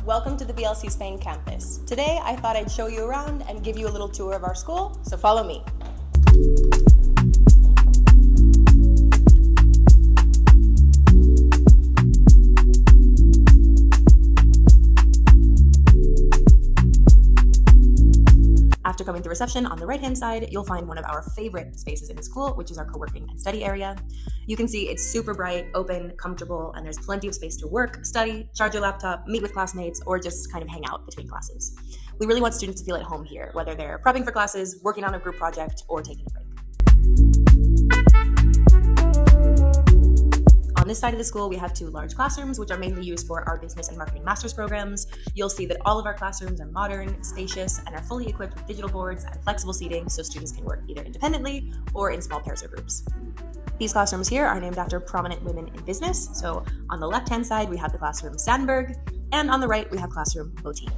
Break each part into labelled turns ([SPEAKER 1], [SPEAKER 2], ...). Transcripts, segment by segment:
[SPEAKER 1] welcome to the BLC Spain campus. Today I thought I'd show you around and give you a little tour of our school, so follow me. After coming to reception, on the right-hand side, you'll find one of our favorite spaces in the school, which is our co-working and study area. You can see it's super bright, open, comfortable, and there's plenty of space to work, study, charge your laptop, meet with classmates, or just kind of hang out between classes. We really want students to feel at home here, whether they're prepping for classes, working on a group project, or taking a break. On this side of the school, we have two large classrooms, which are mainly used for our business and marketing master's programs. You'll see that all of our classrooms are modern, spacious, and are fully equipped with digital boards and flexible seating so students can work either independently or in small pairs or groups. These classrooms here are named after prominent women in business. So on the left-hand side, we have the classroom Sandberg, and on the right, we have classroom Boutique.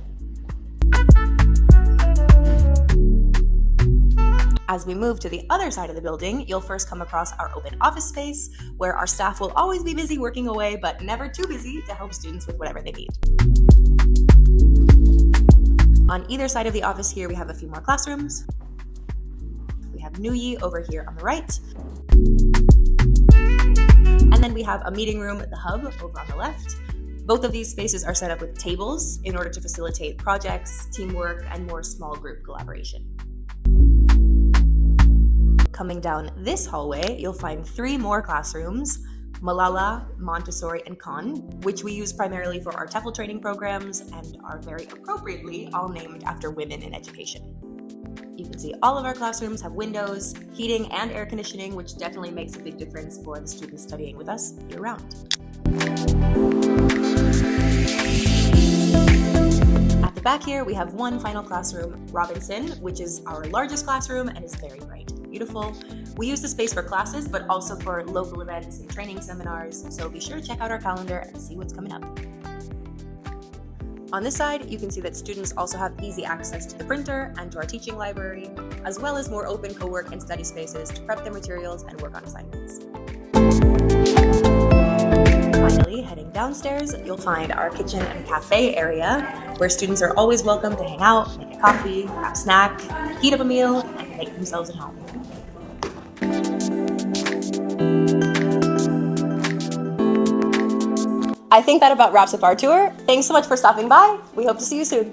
[SPEAKER 1] As we move to the other side of the building, you'll first come across our open office space, where our staff will always be busy working away, but never too busy to help students with whatever they need. On either side of the office here, we have a few more classrooms. We have Núñez over here on the right. And then we have a meeting room, the hub, over on the left. Both of these spaces are set up with tables in order to facilitate projects, teamwork, and more small group collaboration. Coming down this hallway, you'll find three more classrooms, Malala, Montessori, and Khan, which we use primarily for our TEFL training programs and are very appropriately all named after women in education. You can see all of our classrooms have windows, heating, and air conditioning, which definitely makes a big difference for the students studying with us year-round. At the back here, we have one final classroom, Robinson, which is our largest classroom and is very bright. Beautiful. We use the space for classes, but also for local events and training seminars, so be sure to check out our calendar and see what's coming up. On this side, you can see that students also have easy access to the printer and to our teaching library, as well as more open co-work and study spaces to prep their materials and work on assignments. Finally, heading downstairs, you'll find our kitchen and cafe area, where students are always welcome to hang out, make a coffee, grab a snack, heat up a meal, and make themselves at home. I think that about wraps up our tour. Thanks so much for stopping by. We hope to see you soon.